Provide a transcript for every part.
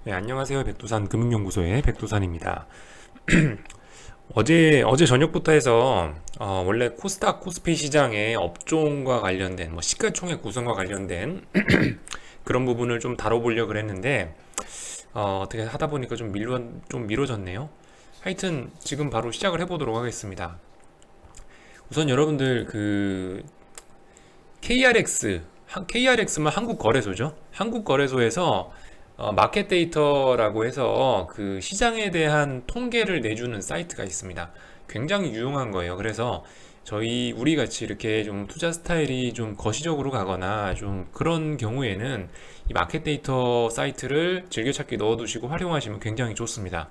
네, 안녕하세요. 백두산 금융연구소의 백두산입니다. 어제 저녁부터 해서 원래 코스닥 코스피 시장의 업종과 관련된 시가총액 구성과 관련된 그런 부분을 좀 다뤄보려고 그랬는데 어떻게 하다 보니까 좀 미뤄졌네요. 하여튼 지금 바로 시작을 해보도록 하겠습니다. 우선 여러분들 그 KRX KRX면 한국거래소죠. 한국거래소에서 마켓 데이터라고 해서 그 시장에 대한 통계를 내주는 사이트가 있습니다. 굉장히 유용한 거예요. 그래서 우리 같이 이렇게 좀 투자 스타일이 좀 거시적으로 가거나 좀 그런 경우에는 이 마켓 데이터 사이트를 즐겨찾기 넣어두시고 활용하시면 굉장히 좋습니다.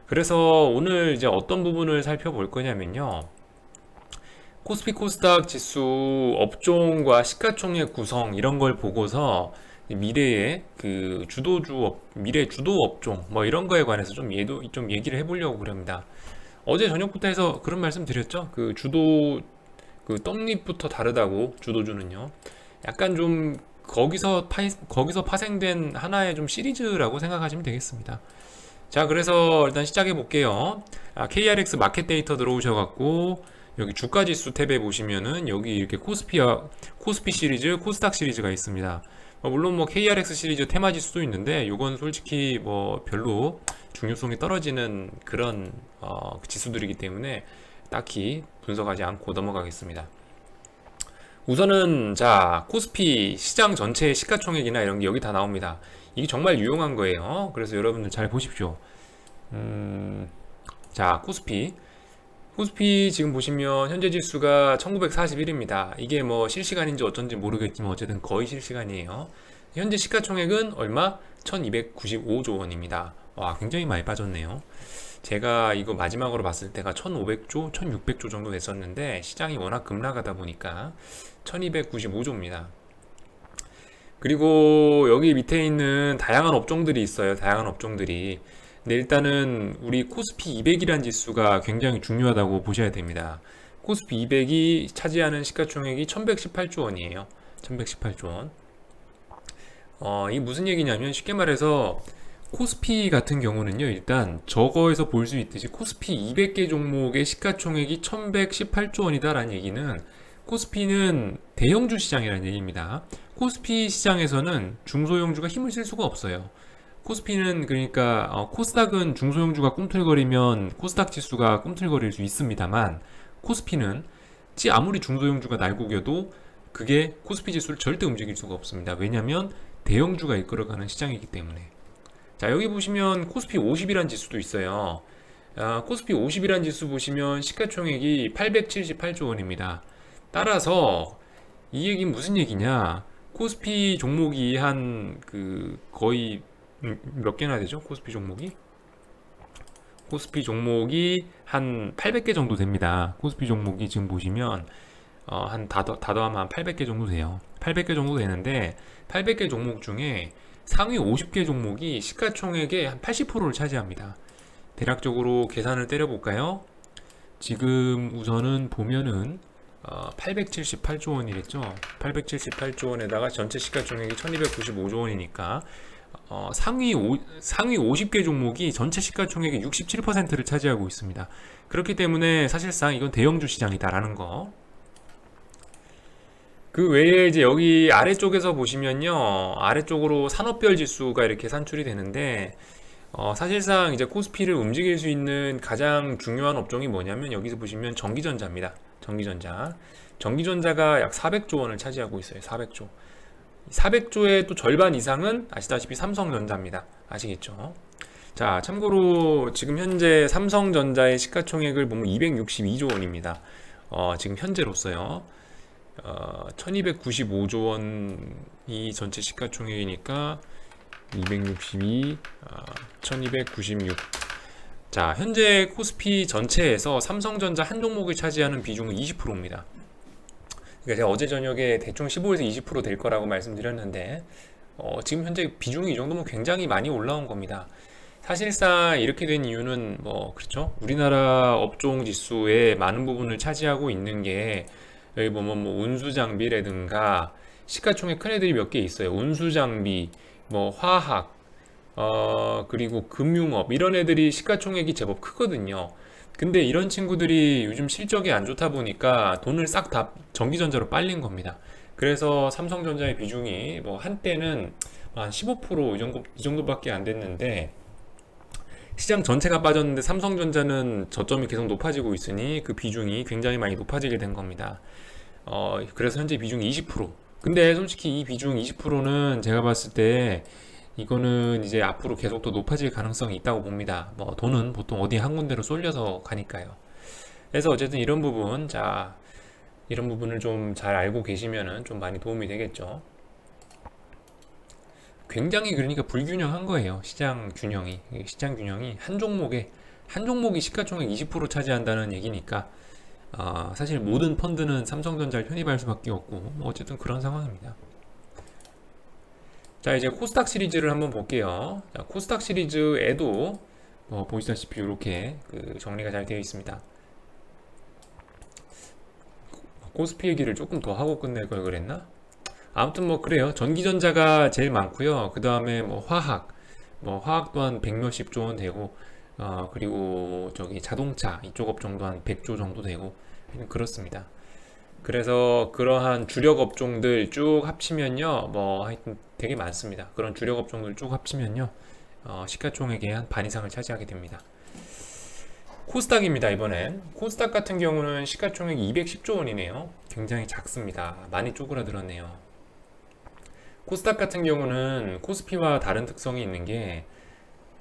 그래서 오늘 이제 어떤 부분을 살펴볼 거냐면요. 코스피 코스닥 지수 업종과 시가총액 구성 이런 걸 보고서 미래의 그 미래 주도 업종 이런 거에 관해서 좀 얘기를 해보려고 그럽니다. 어제 저녁부터 해서 그런 말씀 드렸죠. 그 주도 그 떡잎부터 다르다고 주도주는요. 약간 좀 거기서 파생된 하나의 좀 시리즈라고 생각하시면 되겠습니다. 자, 그래서 일단 시작해 볼게요. KRX 마켓 데이터 들어오셔갖고 여기 주가 지수 탭에 보시면은 여기 이렇게 코스피 시리즈, 코스닥 시리즈가 있습니다. 물론 KRX 시리즈 테마 지수도 있는데 이건 솔직히 별로 중요성이 떨어지는 그런 지수들이기 때문에 딱히 분석하지 않고 넘어가겠습니다. 우선은 자 코스피 시장 전체의 시가총액이나 이런 게 여기 다 나옵니다. 이게 정말 유용한 거예요. 그래서 여러분들 잘 보십시오. 자 코스피 지금 보시면 현재 지수가 1941입니다. 이게 실시간인지 어쩐지 모르겠지만 어쨌든 거의 실시간이에요. 현재 시가총액은 얼마? 1295조 원입니다. 와, 굉장히 많이 빠졌네요. 제가 이거 마지막으로 봤을 때가 1500조, 1600조 정도 됐었는데 시장이 워낙 급락하다 보니까 1295조입니다. 그리고 여기 밑에 있는 다양한 업종들이 있어요. 다양한 업종들이. 근데 일단은 우리 코스피 200이란 지수가 굉장히 중요하다고 보셔야 됩니다. 코스피 200이 차지하는 시가총액이 1118조 원이에요. 1118조 원. 이게 무슨 얘기냐면 쉽게 말해서 코스피 같은 경우는요, 일단 저거에서 볼 수 있듯이 코스피 200개 종목의 시가총액이 1118조 원이다라는 얘기는 코스피는 대형주 시장이라는 얘기입니다. 코스피 시장에서는 중소형주가 힘을 쓸 수가 없어요. 코스피는 그러니까 코스닥은 중소형주가 꿈틀거리면 코스닥 지수가 꿈틀거릴 수 있습니다만 코스피는 아무리 중소형주가 날고겨도 그게 코스피 지수를 절대 움직일 수가 없습니다. 왜냐하면 대형주가 이끌어가는 시장이기 때문에. 자, 여기 보시면 코스피 50이란 지수도 있어요. 코스피 50이란 지수 보시면 시가총액이 878조 원입니다. 따라서 이 얘기는 무슨 얘기냐? 코스피 종목이 한 거의 몇 개나 되죠? 코스피 종목이 한 800개 정도 됩니다. 코스피 종목이 지금 보시면 다 더하면 한 800개 정도 돼요. 800개 정도 되는데 800개 종목 중에 상위 50개 종목이 시가총액의 한 80%를 차지합니다. 대략적으로 계산을 때려볼까요? 지금 우선은 보면은 878조 원이겠죠. 878조 원에다가 전체 시가총액이 1295조 원이니까 상위 50개 종목이 전체 시가총액의 67%를 차지하고 있습니다. 그렇기 때문에 사실상 이건 대형주 시장이다라는 거. 그 외에 이제 여기 아래쪽에서 보시면요. 아래쪽으로 산업별 지수가 이렇게 산출이 되는데 사실상 이제 코스피를 움직일 수 있는 가장 중요한 업종이 뭐냐면 여기서 보시면 전기전자입니다. 전기전자가 약 400조 원을 차지하고 있어요. 400조의 또 절반 이상은 아시다시피 삼성전자입니다. 아시겠죠? 자, 참고로 지금 현재 삼성전자의 시가총액을 보면 262조 원입니다. 지금 현재로서요. 1295조 원이 전체 시가총액이니까 262, 1296. 자, 현재 코스피 전체에서 삼성전자 한 종목이 차지하는 비중은 20%입니다. 그러니까 제가 어제 저녁에 대충 15에서 20%될 거라고 말씀드렸는데 지금 현재 비중이 이 정도면 굉장히 많이 올라온 겁니다. 사실상 이렇게 된 이유는 그렇죠. 우리나라 업종 지수의 많은 부분을 차지하고 있는 게 여기 보면 운수장비라든가 시가총액 큰 애들이 몇 개 있어요. 운수장비, 화학, 그리고 금융업 이런 애들이 시가총액이 제법 크거든요. 근데 이런 친구들이 요즘 실적이 안 좋다 보니까 돈을 싹 다 전기전자로 빨린 겁니다. 그래서 삼성전자의 비중이 뭐 한때는 한 15%이 정도밖에 안 됐는데 시장 전체가 빠졌는데 삼성전자는 저점이 계속 높아지고 있으니 그 비중이 굉장히 많이 높아지게 된 겁니다. 그래서 현재 비중이 20%. 근데 솔직히 이 비중 20%는 제가 봤을 때 이거는 이제 앞으로 계속 더 높아질 가능성이 있다고 봅니다. 뭐 돈은 보통 어디 한 군데로 쏠려서 가니까요. 그래서 어쨌든 이런 부분, 자, 이런 부분을 좀 잘 알고 계시면은 좀 많이 도움이 되겠죠. 굉장히 그러니까 불균형한 거예요. 시장 균형이 한 종목이 시가총액 20% 차지한다는 얘기니까 사실 모든 펀드는 삼성전자를 편입할 수밖에 없고 뭐 어쨌든 그런 상황입니다. 자, 이제 코스닥 시리즈를 한번 볼게요. 자, 코스닥 시리즈에도 보시다시피 이렇게 정리가 잘 되어 있습니다. 코스피 얘기를 조금 더 하고 끝낼 걸 그랬나? 아무튼 뭐 그래요. 전기전자가 제일 많고요. 그 다음에 화학 또한 백 몇십 조 원 되고, 그리고 저기 자동차 이쪽 업종도 한 100조 정도 되고, 그렇습니다. 그래서 그러한 주력 업종들 쭉 합치면요, 뭐 하여튼 되게 많습니다. 그런 주력 업종들 쭉 합치면요, 시가총액의 한 반 이상을 차지하게 됩니다. 코스닥입니다. 이번엔 코스닥 같은 경우는 시가총액 210조 원이네요. 굉장히 작습니다. 많이 쪼그라들었네요. 코스닥 같은 경우는 코스피와 다른 특성이 있는 게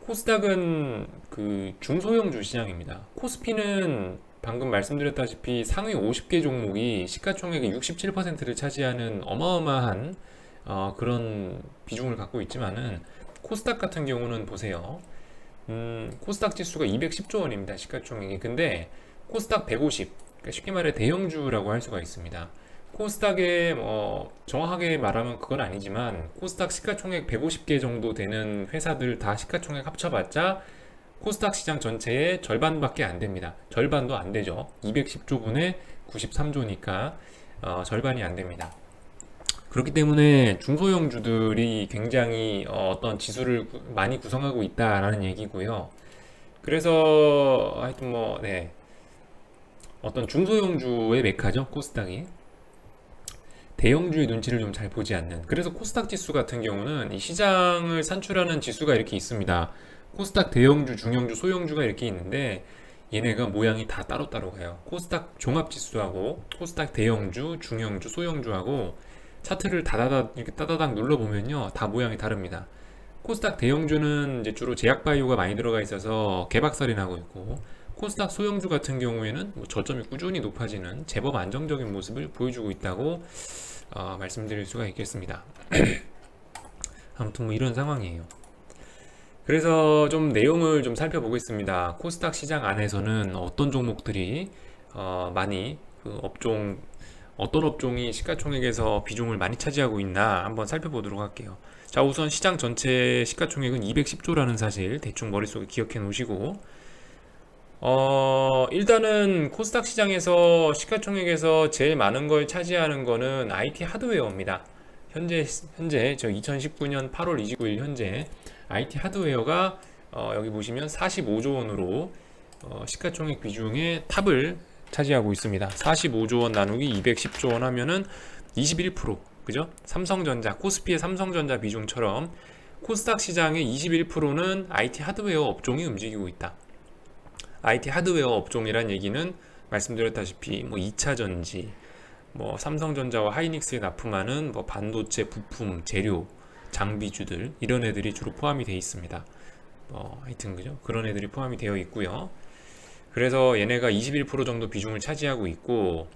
코스닥은 그 중소형주 시장입니다. 코스피는 방금 말씀드렸다시피 상위 50개 종목이 시가총액의 67%를 차지하는 어마어마한 그런 비중을 갖고 있지만은 코스닥 같은 경우는 보세요. 코스닥 지수가 210조 원입니다. 시가총액이. 근데 코스닥 150, 그러니까 쉽게 말해 대형주라고 할 수가 있습니다. 코스닥에 정확하게 말하면 그건 아니지만 코스닥 시가총액 150개 정도 되는 회사들 다 시가총액 합쳐봤자 코스닥 시장 전체의 절반밖에 안 됩니다. 절반도 안 되죠. 210조 분의 93조니까 절반이 안 됩니다. 그렇기 때문에 중소형주들이 굉장히 어떤 지수를 많이 구성하고 있다라는 얘기고요. 그래서 하여튼 네. 어떤 중소형주의 메카죠, 코스닥이. 대형주의 눈치를 좀 잘 보지 않는. 그래서 코스닥 지수 같은 경우는 이 시장을 산출하는 지수가 이렇게 있습니다. 코스닥 대형주, 중형주, 소형주가 이렇게 있는데 얘네가 모양이 다 따로따로 가요. 코스닥 종합지수하고 코스닥 대형주, 중형주, 소형주하고 차트를 이렇게 따다닥 눌러보면요, 다 모양이 다릅니다. 코스닥 대형주는 이제 주로 제약바이오가 많이 들어가 있어서 개박살이 나고 있고, 코스닥 소형주 같은 경우에는 저점이 꾸준히 높아지는 제법 안정적인 모습을 보여주고 있다고 말씀드릴 수가 있겠습니다. 아무튼 뭐 이런 상황이에요. 그래서 좀 내용을 좀 살펴보겠습니다. 코스닥 시장 안에서는 어떤 종목들이 많이 어떤 업종이 시가총액에서 비중을 많이 차지하고 있나 한번 살펴보도록 할게요. 자, 우선 시장 전체 시가총액은 210조라는 사실 대충 머릿속에 기억해 놓으시고, 일단은 코스닥 시장에서 시가총액에서 제일 많은 걸 차지하는 거는 IT 하드웨어입니다. 현재 저 2019년 8월 29일 현재 IT 하드웨어가 여기 보시면 45조 원으로 시가총액 비중의 탑을 차지하고 있습니다. 45조 원 나누기 210조 원 하면은 21%, 그죠? 코스피의 삼성전자 비중처럼 코스닥 시장의 21%는 IT 하드웨어 업종이 움직이고 있다. IT 하드웨어 업종이란 얘기는 말씀드렸다시피 2차 전지, 삼성전자와 하이닉스에 납품하는 반도체 부품, 재료, 장비주들 이런 애들이 주로 포함이 되어 있습니다. 하여튼 그죠? 그런 애들이 포함이 되어 있고요. 그래서 얘네가 21% 정도 비중을 차지하고 있고,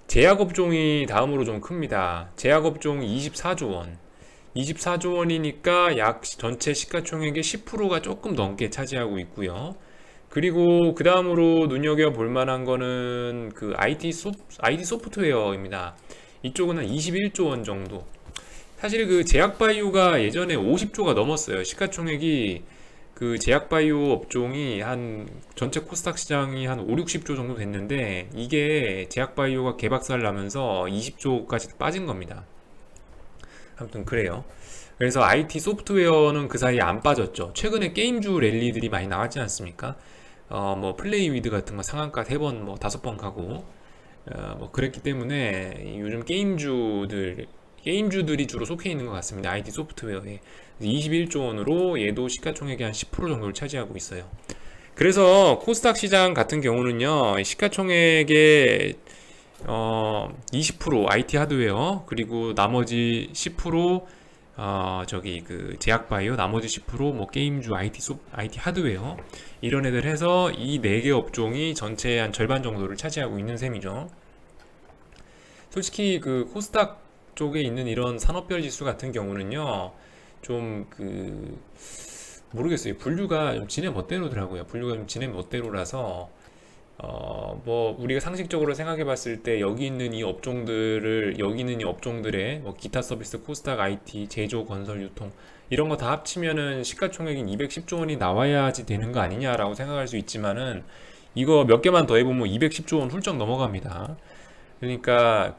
제약업종이 다음으로 좀 큽니다. 제약업종이 24조 원. 24조 원이니까 약 전체 시가총액의 10%가 조금 넘게 차지하고 있고요. 그리고 그 다음으로 눈여겨볼 만한 거는 그 IT 소프트웨어입니다. 이쪽은 한 21조 원 정도. 사실 그 제약바이오가 예전에 50조가 넘었어요. 시가총액이 그 제약바이오 업종이 전체 코스닥 시장이 한 5, 60조 정도 됐는데 이게 제약바이오가 개박살 나면서 20조까지 빠진 겁니다. 아무튼 그래요. 그래서 IT 소프트웨어는 그 사이에 안 빠졌죠. 최근에 게임주 랠리들이 많이 나왔지 않습니까? 뭐 플레이 위드 같은 거 상한가 3번, 뭐 5번 가고, 뭐 그랬기 때문에 요즘 게임주들이 주로 속해 있는 것 같습니다. IT 소프트웨어에. 21조 원으로 얘도 시가총액의 한 10% 정도를 차지하고 있어요. 그래서 코스닥 시장 같은 경우는요, 시가총액의 20% IT 하드웨어, 그리고 나머지 10% 저기 그 제약바이오, 나머지 10%뭐 게임주 IT 하드웨어, 이런 애들 해서 이 4개 업종이 전체의 한 절반 정도를 차지하고 있는 셈이죠. 솔직히 그 코스닥 쪽에 있는 이런 산업별 지수 같은 경우는요, 좀 모르겠어요. 분류가 좀 지네 멋대로더라고요. 분류가 좀 지네 멋대로라서 뭐 우리가 상식적으로 생각해 봤을 때 여기 있는 이 업종들의 뭐 기타 서비스, 코스닥 IT, 제조, 건설, 유통 이런 거 다 합치면은 시가총액인 210조 원이 나와야지 되는 거 아니냐라고 생각할 수 있지만은 이거 몇 개만 더 해보면 210조 원 훌쩍 넘어갑니다. 그러니까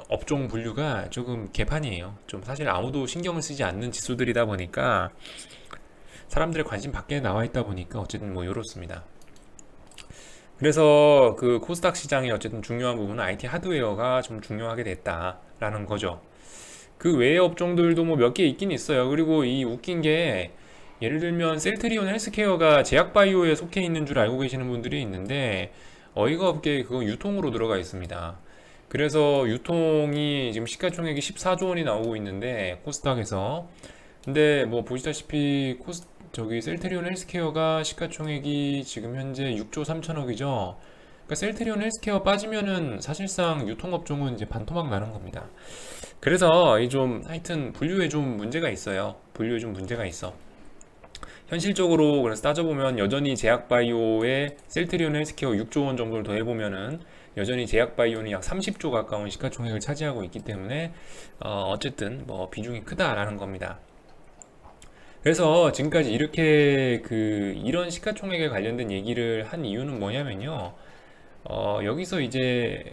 업종 분류가 조금 개판이에요. 좀 사실 아무도 신경을 쓰지 않는 지수들이다 보니까 사람들의 관심 밖에 나와 있다 보니까 어쨌든 뭐 이렇습니다. 그래서 그 코스닥 시장의 어쨌든 중요한 부분은 IT 하드웨어가 좀 중요하게 됐다라는 거죠. 그 외의 업종들도 뭐 몇 개 있긴 있어요. 그리고 이 웃긴 게 예를 들면 셀트리온 헬스케어가 제약바이오에 속해 있는 줄 알고 계시는 분들이 있는데 어이가 없게 그건 유통으로 들어가 있습니다. 그래서 유통이 지금 시가총액이 14조 원이 나오고 있는데 코스닥에서 근데 뭐 보시다시피 저기 셀트리온 헬스케어가 시가총액이 지금 현재 6조 3천억이죠. 그러니까 셀트리온 헬스케어 빠지면은 사실상 유통업종은 이제 반토막 나는 겁니다. 그래서 이 좀 하여튼 분류에 좀 문제가 있어요. 분류에 좀 문제가 있어. 현실적으로 그래서 따져보면 여전히 제약바이오에 셀트리온 헬스케어 6조 원 정도를 더해보면은 여전히 제약바이오는 약 30조 가까운 시가총액을 차지하고 있기 때문에 어쨌든 뭐 비중이 크다라는 겁니다. 그래서 지금까지 이렇게 이런 시가총액에 관련된 얘기를 한 이유는 뭐냐면요. 여기서 이제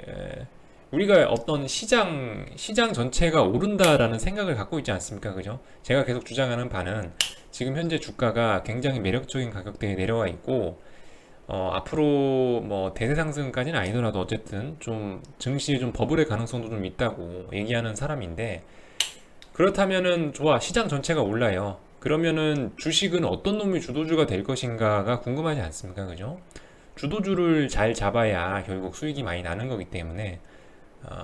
우리가 어떤 시장 전체가 오른다라는 생각을 갖고 있지 않습니까? 그죠? 제가 계속 주장하는 바는 지금 현재 주가가 굉장히 매력적인 가격대에 내려와 있고, 앞으로 뭐 대세 상승까지는 아니더라도 어쨌든 좀 증시에 좀 버블의 가능성도 좀 있다고 얘기하는 사람인데, 그렇다면은 좋아, 시장 전체가 올라요. 그러면은 주식은 어떤 놈이 주도주가 될 것인가가 궁금하지 않습니까? 그죠? 주도주를 잘 잡아야 결국 수익이 많이 나는 거기 때문에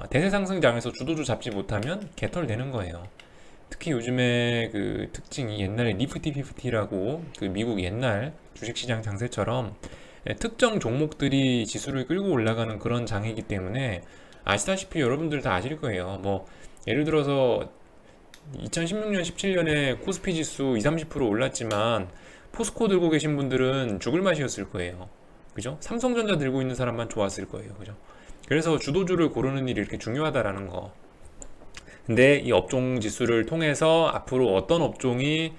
대세 상승장에서 주도주 잡지 못하면 개털되는 거예요. 특히 요즘에 그 특징이 옛날에 니프티 피프티라고 그 미국 옛날 주식시장 장세처럼 특정 종목들이 지수를 끌고 올라가는 그런 장이기 때문에 아시다시피 여러분들 다 아실 거예요. 뭐 예를 들어서 2016년, 17년에 코스피 지수 2, 30% 올랐지만 포스코 들고 계신 분들은 죽을 맛이었을 거예요. 그죠? 삼성전자 들고 있는 사람만 좋았을 거예요. 그죠? 그래서 주도주를 고르는 일이 이렇게 중요하다라는 거. 근데 이 업종 지수를 통해서 앞으로 어떤 업종이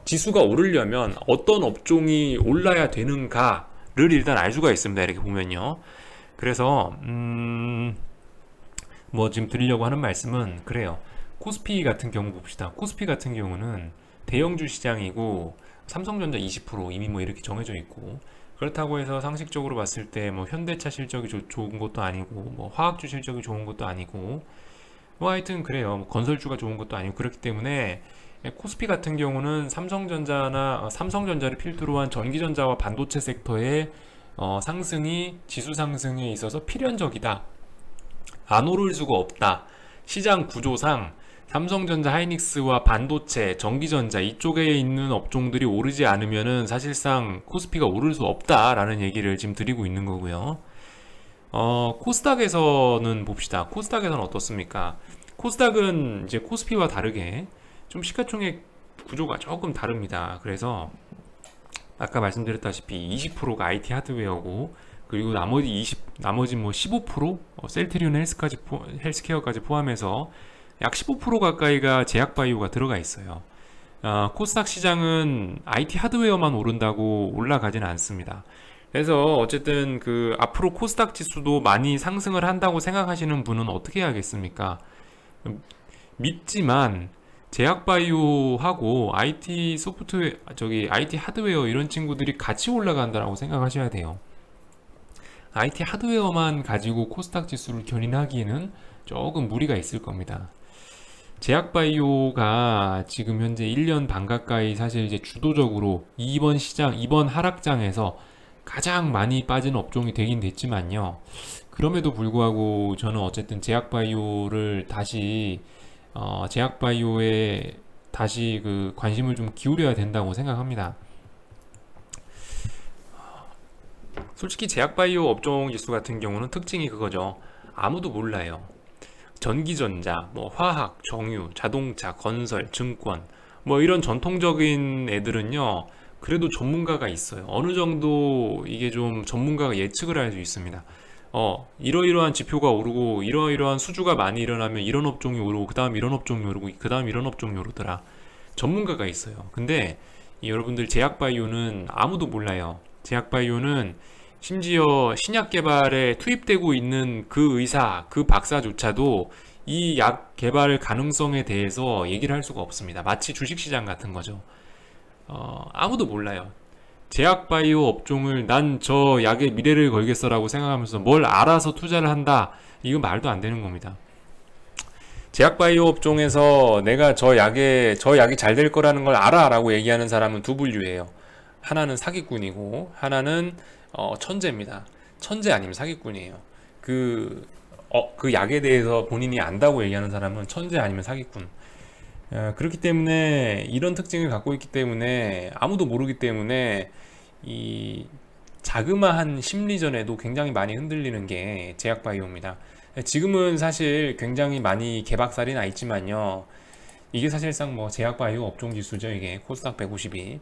지수가 오르려면 어떤 업종이 올라야 되는가를 일단 알 수가 있습니다. 이렇게 보면요. 그래서 뭐 지금 드리려고 하는 말씀은 그래요. 코스피 같은 경우 봅시다. 코스피 같은 경우는 대형주 시장이고 삼성전자 20% 이미 뭐 이렇게 정해져 있고 그렇다고 해서 상식적으로 봤을 때 뭐 현대차 실적이 좋은 것도 아니고 뭐 화학주 실적이 좋은 것도 아니고 뭐 하여튼 그래요. 뭐 건설주가 좋은 것도 아니고 그렇기 때문에 코스피 같은 경우는 삼성전자를 필두로 한 전기전자와 반도체 섹터의 상승이 지수 상승에 있어서 필연적이다. 안 오를 수가 없다. 시장 구조상 삼성전자, 하이닉스와 반도체, 전기전자 이쪽에 있는 업종들이 오르지 않으면은 사실상 코스피가 오를 수 없다라는 얘기를 지금 드리고 있는 거고요. 코스닥에서는 봅시다. 코스닥에서는 어떻습니까? 코스닥은 이제 코스피와 다르게 좀 시가총액 구조가 조금 다릅니다. 그래서 아까 말씀드렸다시피 20%가 IT 하드웨어고 그리고 나머지 뭐 15% 셀트리온 헬스케어까지 포함해서 약 15% 가까이가 제약바이오가 들어가 있어요. 코스닥 시장은 IT 하드웨어만 오른다고 올라가지는 않습니다. 그래서 어쨌든 앞으로 코스닥 지수도 많이 상승을 한다고 생각하시는 분은 어떻게 해야겠습니까? 믿지만 제약바이오하고 IT 소프트웨어, IT 하드웨어 이런 친구들이 같이 올라간다라고 생각하셔야 돼요. IT 하드웨어만 가지고 코스닥 지수를 견인하기에는 조금 무리가 있을 겁니다. 제약바이오가 지금 현재 1년 반 가까이 사실 이제 주도적으로 이번 하락장에서 가장 많이 빠진 업종이 되긴 됐지만요. 그럼에도 불구하고 저는 어쨌든 제약바이오에 다시 그 관심을 좀 기울여야 된다고 생각합니다. 솔직히 제약바이오 업종 지수 같은 경우는 특징이 그거죠. 아무도 몰라요. 전기전자, 뭐 화학, 정유, 자동차, 건설, 증권, 뭐 이런 전통적인 애들은요, 그래도 전문가가 있어요. 어느 정도 이게 좀 전문가가 예측을 할 수 있습니다. 이러이러한 지표가 오르고, 이러이러한 수주가 많이 일어나면 이런 업종이 오르고, 그 다음 이런 업종이 오르고, 그 다음 이런 업종이 오르더라. 전문가가 있어요. 근데 여러분들 제약바이오는 아무도 몰라요. 제약바이오는 심지어 신약 개발에 투입되고 있는 그 의사, 그 박사조차도 이 약 개발 가능성에 대해서 얘기를 할 수가 없습니다. 마치 주식시장 같은 거죠. 아무도 몰라요. 제약바이오 업종을 난 저 약의 미래를 걸겠어라고 생각하면서 뭘 알아서 투자를 한다. 이거 말도 안 되는 겁니다. 제약바이오 업종에서 내가 저 약이 잘 될 거라는 걸 알아라고 얘기하는 사람은 두 분류예요. 하나는 사기꾼이고 하나는 천재입니다. 천재 아니면 사기꾼이에요. 그 약에 대해서 본인이 안다고 얘기하는 사람은 천재 아니면 사기꾼. 그렇기 때문에 이런 특징을 갖고 있기 때문에 아무도 모르기 때문에 이 자그마한 심리전에도 굉장히 많이 흔들리는 게 제약바이오입니다. 지금은 사실 굉장히 많이 개박살이 나 있지만요. 이게 사실상 뭐 제약바이오 업종 지수죠. 이게 코스닥 150이.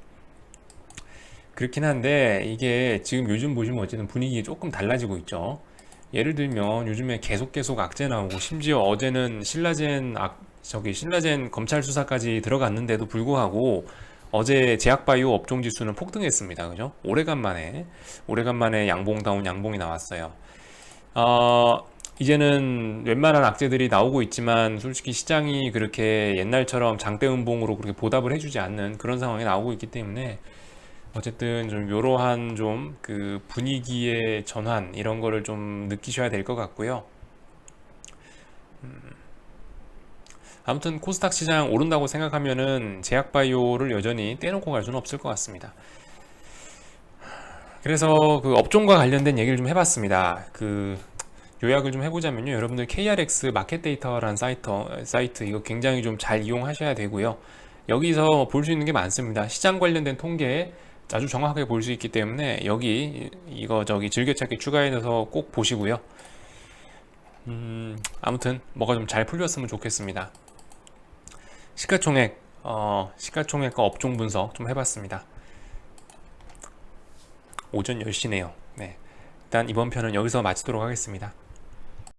그렇긴 한데 이게 지금 요즘 보시면 어쨌든 분위기 조금 달라지고 있죠. 예를 들면 요즘에 계속 악재 나오고 심지어 어제는 신라젠 검찰 수사까지 들어갔는데도 불구하고 어제 제약바이오 업종 지수는 폭등했습니다. 그죠? 오래간만에 양봉다운 양봉이 나왔어요. 이제는 웬만한 악재들이 나오고 있지만 솔직히 시장이 그렇게 옛날처럼 장대음봉으로 그렇게 보답을 해주지 않는 그런 상황이 나오고 있기 때문에 어쨌든 좀 이러한 좀 그 분위기의 전환 이런 거를 좀 느끼셔야 될 것 같고요. 아무튼 코스닥 시장 오른다고 생각하면은 제약바이오를 여전히 떼놓고 갈 수는 없을 것 같습니다. 그래서 그 업종과 관련된 얘기를 좀 해봤습니다. 그 요약을 좀 해보자면요. 여러분들 KRX 마켓 데이터라는 사이트 이거 굉장히 좀 잘 이용하셔야 되고요. 여기서 볼 수 있는 게 많습니다. 시장 관련된 통계 아주 정확하게 볼 수 있기 때문에 여기 이거 저기 즐겨찾기 추가해서 꼭 보시고요. 아무튼 뭐가 좀 잘 풀렸으면 좋겠습니다. 시가총액과 업종 분석 좀 해봤습니다. 오전 10시네요. 네. 일단 이번 편은 여기서 마치도록 하겠습니다.